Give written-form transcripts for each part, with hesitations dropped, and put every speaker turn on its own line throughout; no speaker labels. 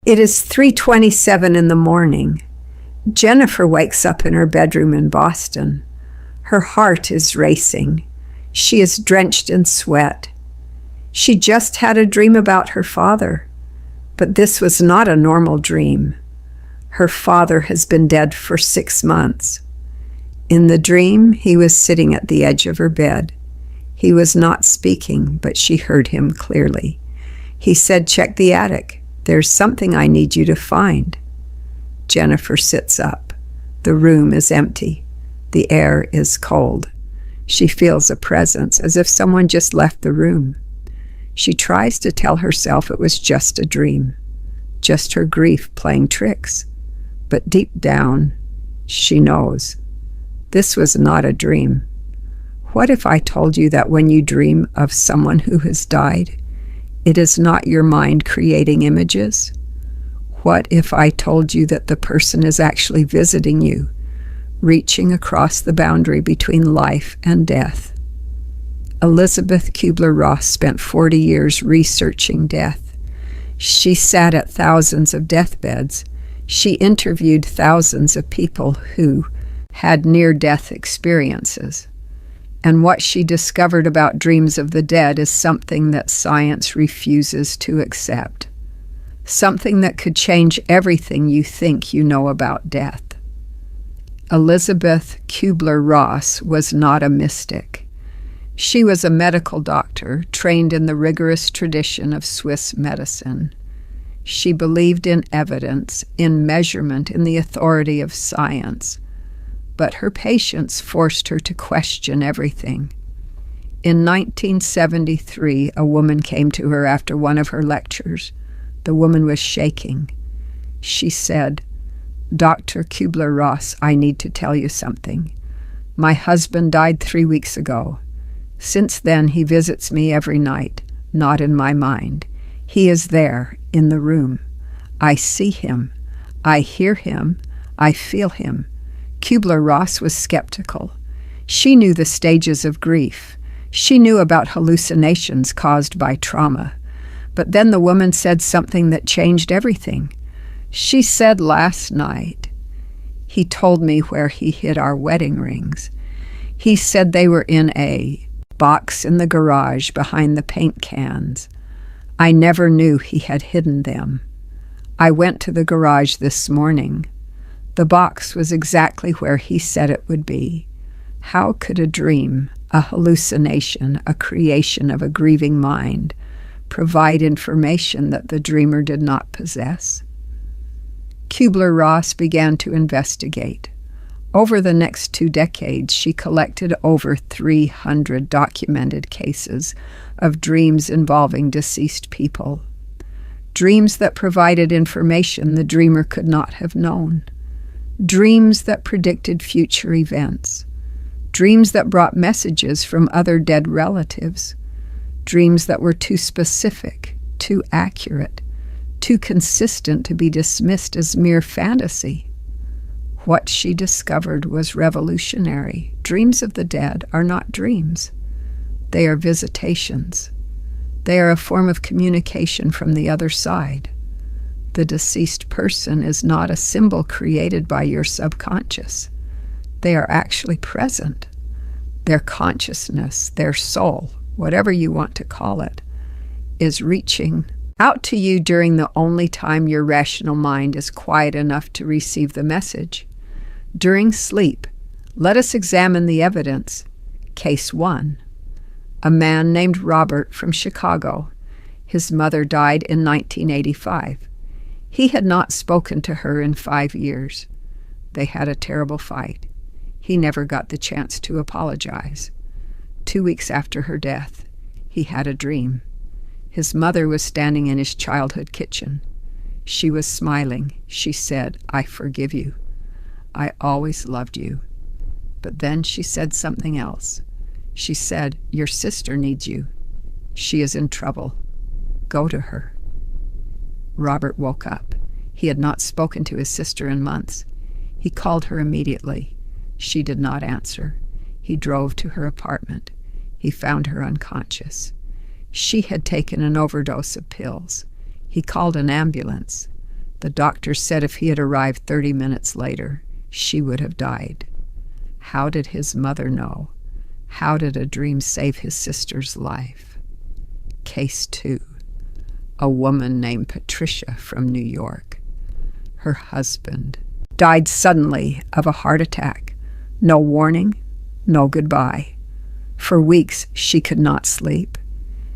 It is 3:27 in the morning. Jennifer wakes up in her bedroom in Boston. Her heart is racing. She is drenched in sweat. She just had a dream about her father, but this was not a normal dream. Her father has been dead for 6 months. In the dream, he was sitting at the edge of her bed. He was not speaking, but she heard him clearly. He said, "Check the attic. There's something I need you to find." Jennifer sits up. The room is empty. The air is cold. She feels a presence, as if someone just left the room. She tries to tell herself it was just a dream, just her grief playing tricks. But deep down, she knows this was not a dream. What if I told you that when you dream of someone who has died, it is not your mind creating images? What if I told you that the person is actually visiting you, reaching across the boundary between life and death? Elisabeth Kübler-Ross spent 40 years researching death. She sat at thousands of deathbeds. She interviewed thousands of people who had near-death experiences. And what she discovered about dreams of the dead is something that science refuses to accept. Something that could change everything you think you know about death. Elisabeth Kübler-Ross was not a mystic. She was a medical doctor trained in the rigorous tradition of Swiss medicine. She believed in evidence, in measurement, in the authority of science. But her patients forced her to question everything. In 1973, a woman came to her after one of her lectures. The woman was shaking. She said, "Dr. Kübler-Ross, I need to tell you something. My husband died 3 weeks ago. Since then, he visits me every night, not in my mind. He is there, in the room. I see him. I hear him. I feel him." Kübler-Ross was skeptical. She knew the stages of grief. She knew about hallucinations caused by trauma. But then the woman said something that changed everything. She said, "Last night, he told me where he hid our wedding rings. He said they were in a box in the garage behind the paint cans. I never knew he had hidden them. I went to the garage this morning. The box was exactly where he said it would be." How could a dream, a hallucination, a creation of a grieving mind, provide information that the dreamer did not possess? Kübler-Ross began to investigate. Over the next 2 decades, she collected over 300 documented cases of dreams involving deceased people. Dreams that provided information the dreamer could not have known. Dreams that predicted future events. Dreams that brought messages from other dead relatives. Dreams that were too specific, too accurate, too consistent to be dismissed as mere fantasy. What she discovered was revolutionary. Dreams of the dead are not dreams. They are visitations. They are a form of communication from the other side. The deceased person is not a symbol created by your subconscious. They are actually present. Their consciousness, their soul, whatever you want to call it, is reaching out to you during the only time your rational mind is quiet enough to receive the message. During sleep, let us examine the evidence. Case 1. A man named Robert from Chicago. His mother died in 1985. He had not spoken to her in 5 years. They had a terrible fight. He never got the chance to apologize. 2 weeks after her death, he had a dream. His mother was standing in his childhood kitchen. She was smiling. She said, "I forgive you. I always loved you." But then she said something else. She said, "Your sister needs you. She is in trouble. Go to her." Robert woke up. He had not spoken to his sister in months. He called her immediately. She did not answer. He drove to her apartment. He found her unconscious. She had taken an overdose of pills. He called an ambulance. The doctor said if he had arrived 30 minutes later, she would have died. How did his mother know? How did a dream save his sister's life? Case 2. A woman named Patricia from New York. Her husband died suddenly of a heart attack. No warning, no goodbye. For weeks, she could not sleep.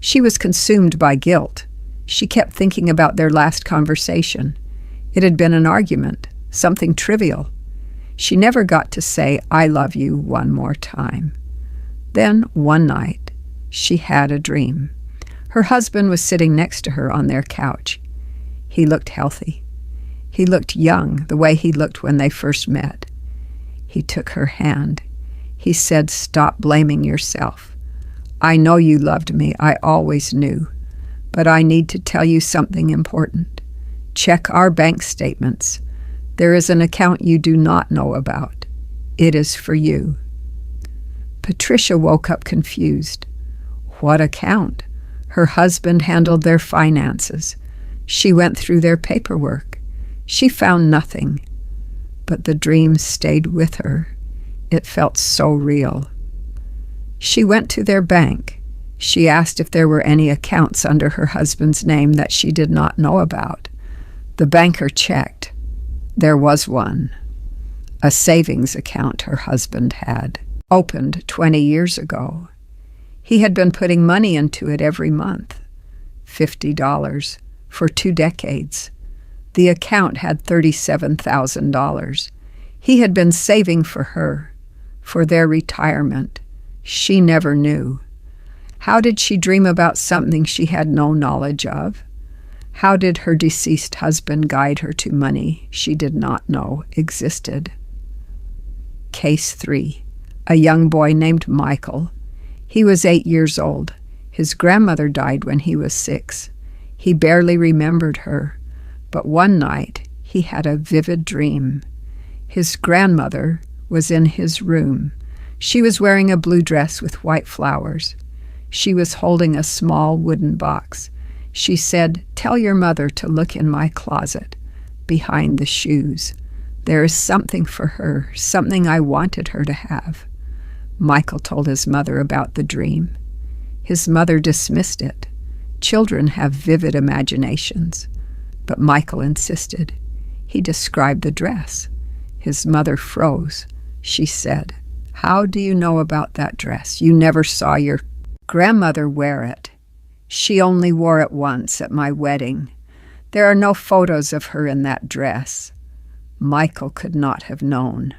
She was consumed by guilt. She kept thinking about their last conversation. It had been an argument, something trivial. She never got to say, "I love you" one more time. Then, one night, she had a dream. Her husband was sitting next to her on their couch. He looked healthy. He looked young, the way he looked when they first met. He took her hand. He said, "Stop blaming yourself. I know you loved me. I always knew. But I need to tell you something important. Check our bank statements. There is an account you do not know about. It is for you." Patricia woke up confused. What account? Her husband handled their finances. She went through their paperwork. She found nothing. But the dream stayed with her. It felt so real. She went to their bank. She asked if there were any accounts under her husband's name that she did not know about. The banker checked. There was one. A savings account her husband had, opened 20 years ago. He had been putting money into it every month, $50, for 2 decades. The account had $37,000. He had been saving for her, for their retirement. She never knew. How did she dream about something she had no knowledge of? How did her deceased husband guide her to money she did not know existed? Case 3. A young boy named Michael. He was 8 years old. His grandmother died when he was 6. He barely remembered her, but one night he had a vivid dream. His grandmother was in his room. She was wearing a blue dress with white flowers. She was holding a small wooden box. She said, "Tell your mother to look in my closet, behind the shoes. There is something for her, something I wanted her to have." Michael told his mother about the dream. His mother dismissed it. Children have vivid imaginations. But Michael insisted. He described the dress. His mother froze. She said, "How do you know about that dress? You never saw your grandmother wear it. She only wore it once at my wedding. There are no photos of her in that dress." Michael could not have known.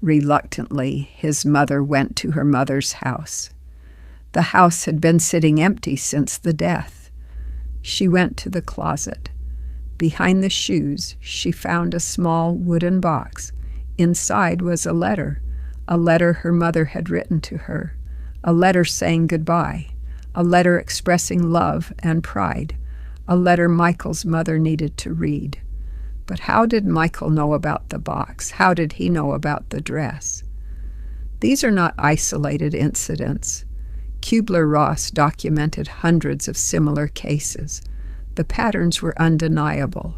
Reluctantly, his mother went to her mother's house. The house had been sitting empty since the death. She went to the closet. Behind the shoes, she found a small wooden box. Inside was a letter her mother had written to her, a letter saying goodbye, a letter expressing love and pride, a letter Michael's mother needed to read. But how did Michael know about the box? How did he know about the dress? These are not isolated incidents. Kübler-Ross documented hundreds of similar cases. The patterns were undeniable.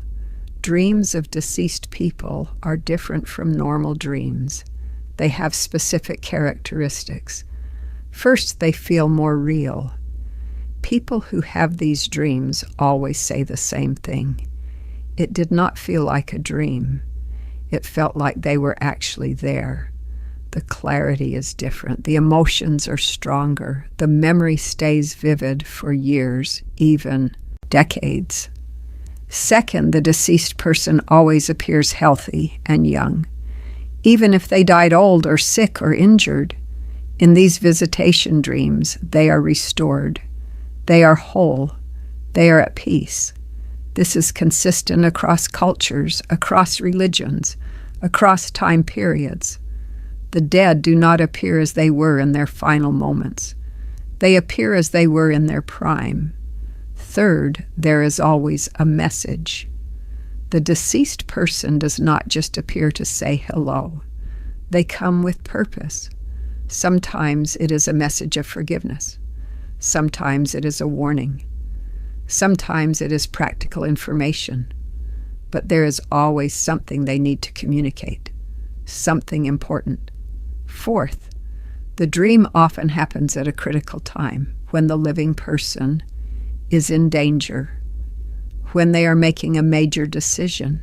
Dreams of deceased people are different from normal dreams. They have specific characteristics. First, they feel more real. People who have these dreams always say the same thing. It did not feel like a dream. It felt like they were actually there. The clarity is different. The emotions are stronger. The memory stays vivid for years, even decades. Second, the deceased person always appears healthy and young, even if they died old or sick or injured. In these visitation dreams, they are restored. They are whole. They are at peace. This is consistent across cultures, across religions, across time periods. The dead do not appear as they were in their final moments. They appear as they were in their prime. Third, there is always a message. The deceased person does not just appear to say hello. They come with purpose. Sometimes it is a message of forgiveness. Sometimes it is a warning. Sometimes it is practical information. but there is always something they need to communicate, something important. Fourth, the dream often happens at a critical time, when the living person is in danger, when they are making a major decision,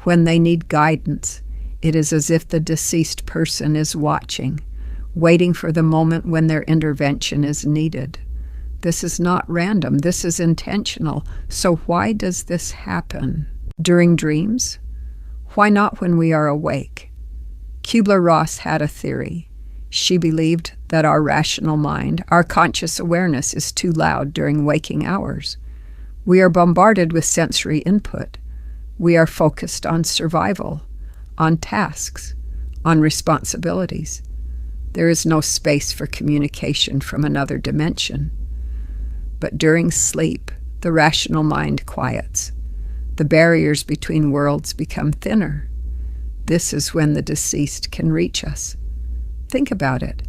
when they need guidance. It is as if the deceased person is watching, waiting for the moment when their intervention is needed. This is not random. This is intentional. So why does this happen? During dreams? Why not when we are awake? Kübler-Ross had a theory. She believed that our rational mind, our conscious awareness, is too loud during waking hours. We are bombarded with sensory input. We are focused on survival, on tasks, on responsibilities. There is no space for communication from another dimension. But during sleep, the rational mind quiets. The barriers between worlds become thinner. This is when the deceased can reach us. Think about it.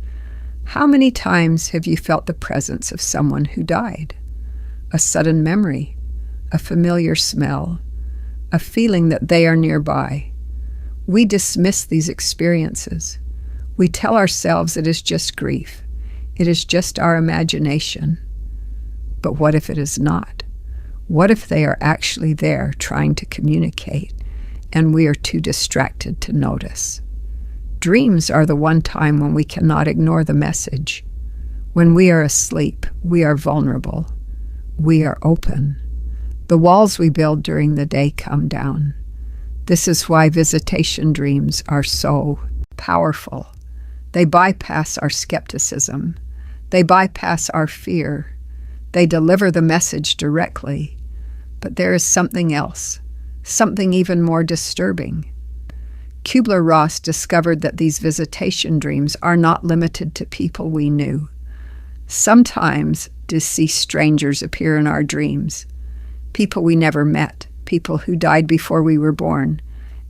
How many times have you felt the presence of someone who died? A sudden memory, a familiar smell, a feeling that they are nearby. We dismiss these experiences. We tell ourselves it is just grief. It is just our imagination. But what if it is not? What if they are actually there trying to communicate, and we are too distracted to notice? Dreams are the one time when we cannot ignore the message. When we are asleep, we are vulnerable. We are open. The walls we build during the day come down. This is why visitation dreams are so powerful. They bypass our skepticism. They bypass our fear. They deliver the message directly. But there is something else, something even more disturbing. Kübler-Ross discovered that these visitation dreams are not limited to people we knew. Sometimes deceased strangers appear in our dreams, people we never met, people who died before we were born,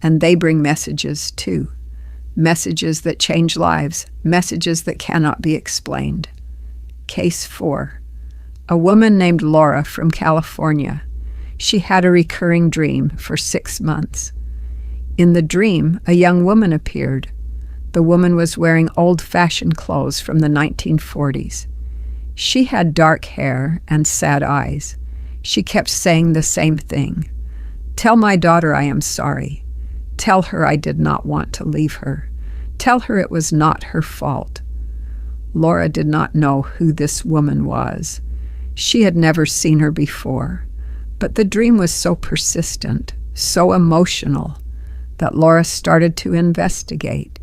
and they bring messages too. Messages that change lives, messages that cannot be explained. Case 4. A woman named Laura from California. She had a recurring dream for 6 months. In the dream, a young woman appeared. The woman was wearing old-fashioned clothes from the 1940s. She had dark hair and sad eyes. She kept saying the same thing. "Tell my daughter I am sorry. Tell her I did not want to leave her. Tell her it was not her fault." Laura did not know who this woman was. She had never seen her before. But the dream was so persistent, so emotional, that Laura started to investigate.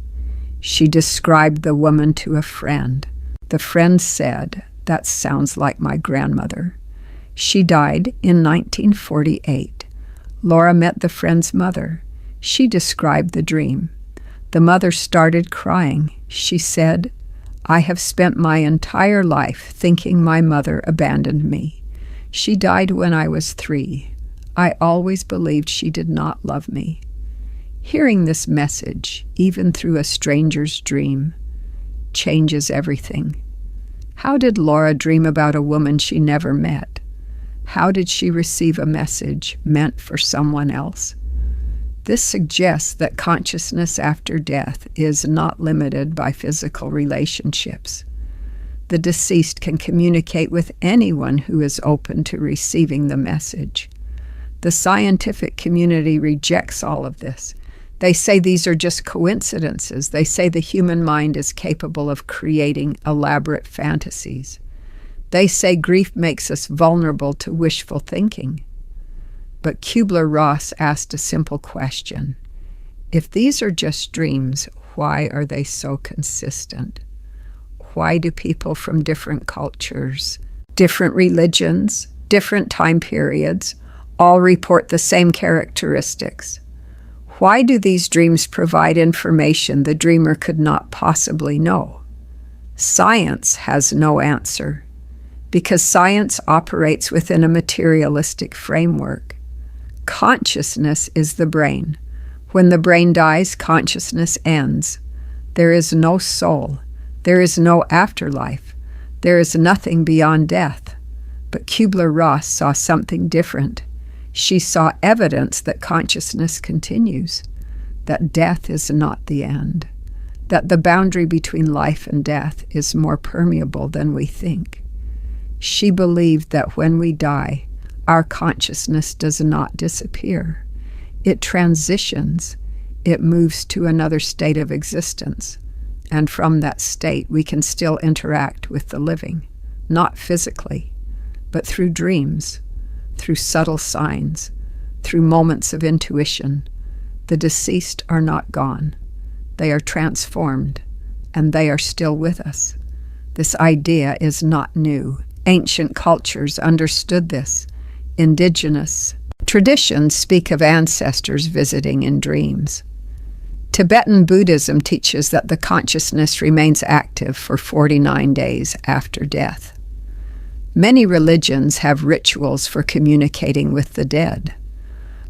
She described the woman to a friend. The friend said, "That sounds like my grandmother." She died in 1948. Laura met the friend's mother. She described the dream. The mother started crying. She said, "I have spent my entire life thinking my mother abandoned me. She died when I was 3. I always believed she did not love me." Hearing this message, even through a stranger's dream, changes everything. How did Laura dream about a woman she never met? How did she receive a message meant for someone else? This suggests that consciousness after death is not limited by physical relationships. The deceased can communicate with anyone who is open to receiving the message. The scientific community rejects all of this. They say these are just coincidences. They say the human mind is capable of creating elaborate fantasies. They say grief makes us vulnerable to wishful thinking. But Kübler-Ross asked a simple question. If these are just dreams, why are they so consistent? Why do people from different cultures, different religions, different time periods, all report the same characteristics? Why do these dreams provide information the dreamer could not possibly know? Science has no answer, because science operates within a materialistic framework. Consciousness is the brain. When the brain dies, consciousness ends. There is no soul. There is no afterlife. There is nothing beyond death. But Kübler-Ross saw something different. She saw evidence that consciousness continues, that death is not the end, that the boundary between life and death is more permeable than we think. She believed that when we die, our consciousness does not disappear. It transitions. It moves to another state of existence. And from that state, we can still interact with the living, not physically, but through dreams, through subtle signs, through moments of intuition. The deceased are not gone. They are transformed, and they are still with us. This idea is not new. Ancient cultures understood this. Indigenous traditions speak of ancestors visiting in dreams. Tibetan Buddhism teaches that the consciousness remains active for 49 days after death. Many religions have rituals for communicating with the dead,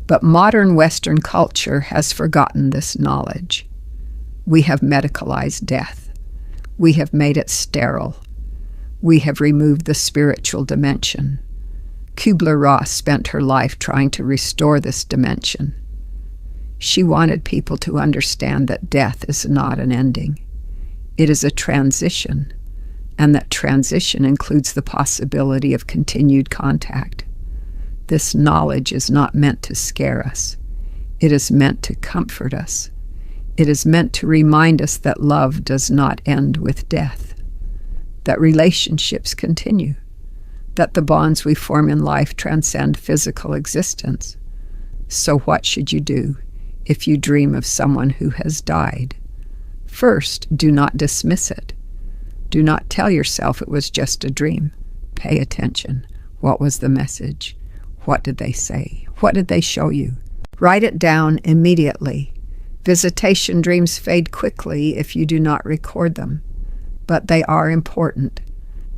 but modern Western culture has forgotten this knowledge. We have medicalized death. We have made it sterile. We have removed the spiritual dimension. Kübler-Ross spent her life trying to restore this dimension. She wanted people to understand that death is not an ending. It is a transition, and that transition includes the possibility of continued contact. This knowledge is not meant to scare us. It is meant to comfort us. It is meant to remind us that love does not end with death, that relationships continue, that the bonds we form in life transcend physical existence. So what should you do if you dream of someone who has died? First, do not dismiss it. Do not tell yourself it was just a dream. Pay attention. What was the message? What did they say? What did they show you? Write it down immediately. Visitation dreams fade quickly if you do not record them, but they are important.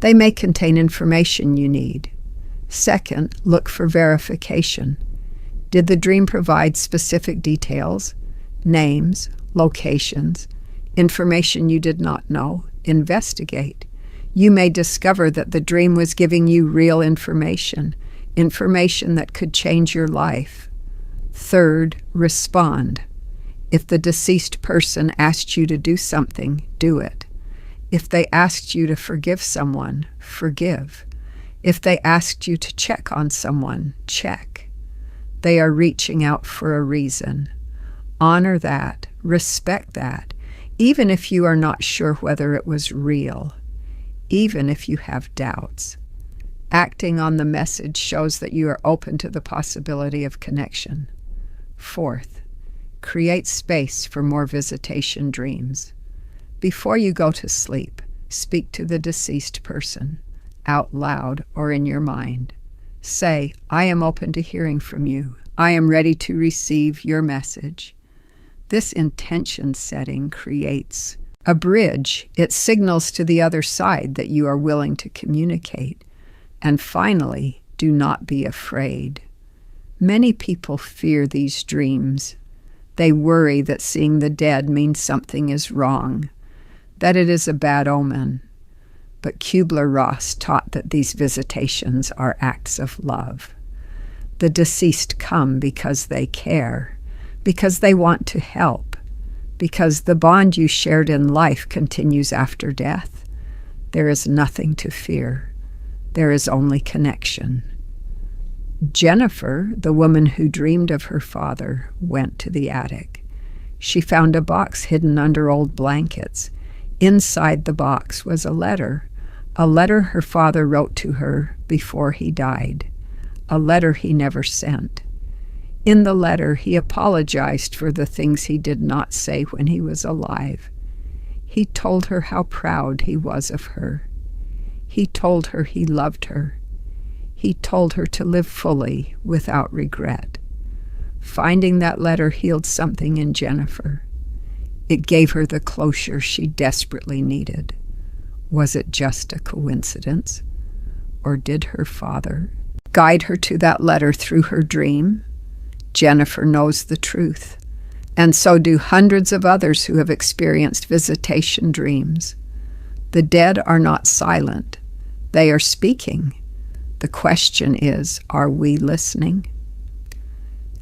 They may contain information you need. Second, look for verification. Did the dream provide specific details, names, locations, information you did not know? Investigate. You may discover that the dream was giving you real information, information that could change your life. Third, respond. If the deceased person asked you to do something, do it. If they asked you to forgive someone, forgive. If they asked you to check on someone, check. They are reaching out for a reason. Honor that, respect that, even if you are not sure whether it was real, even if you have doubts. Acting on the message shows that you are open to the possibility of connection. Fourth, create space for more visitation dreams. Before you go to sleep, speak to the deceased person, out loud or in your mind. Say, I am open to hearing from you. I am ready to receive your message. This intention setting creates a bridge. It signals to the other side that you are willing to communicate. And finally, do not be afraid. Many people fear these dreams. They worry that seeing the dead means something is wrong, that it is a bad omen. But Kübler-Ross taught that these visitations are acts of love. The deceased come because they care, because they want to help, because the bond you shared in life continues after death. There is nothing to fear. There is only connection. Jennifer, the woman who dreamed of her father, went to the attic. She found a box hidden under old blankets. Inside the box was a letter her father wrote to her before he died, a letter he never sent. In the letter, he apologized for the things he did not say when he was alive. He told her how proud he was of her. He told her he loved her. He told her to live fully without regret. Finding that letter healed something in Jennifer. It gave her the closure she desperately needed. Was it just a coincidence? Or did her father guide her to that letter through her dream? Jennifer knows the truth, and so do hundreds of others who have experienced visitation dreams. The dead are not silent. They are speaking. The question is, are we listening?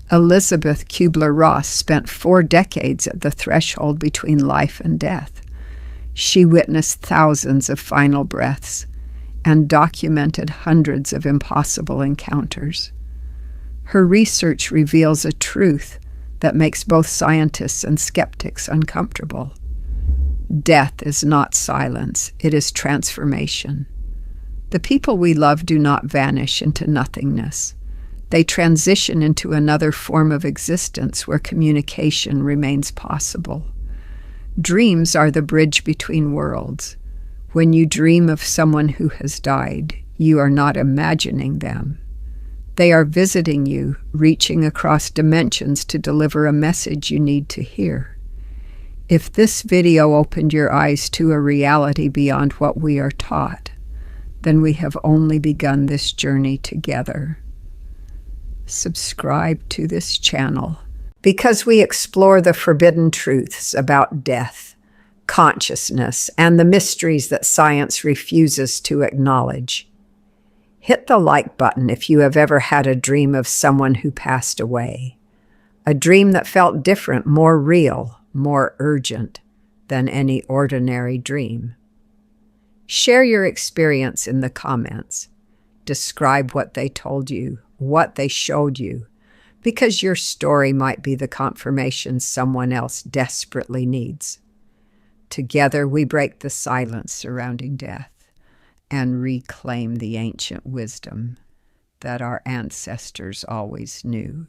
Elisabeth Kübler-Ross spent 4 decades at the threshold between life and death. She witnessed thousands of final breaths and documented hundreds of impossible encounters. Her research reveals a truth that makes both scientists and skeptics uncomfortable. Death is not silence, it is transformation. The people we love do not vanish into nothingness. They transition into another form of existence where communication remains possible. Dreams are the bridge between worlds. When you dream of someone who has died, you are not imagining them. They are visiting you, reaching across dimensions to deliver a message you need to hear. If this video opened your eyes to a reality beyond what we are taught, then we have only begun this journey together. Subscribe to this channel because we explore the forbidden truths about death, consciousness, and the mysteries that science refuses to acknowledge. Hit the like button if you have ever had a dream of someone who passed away, a dream that felt different, more real, more urgent than any ordinary dream. Share your experience in the comments. Describe what they told you, what they showed you, because your story might be the confirmation someone else desperately needs. Together we break the silence surrounding death and reclaim the ancient wisdom that our ancestors always knew.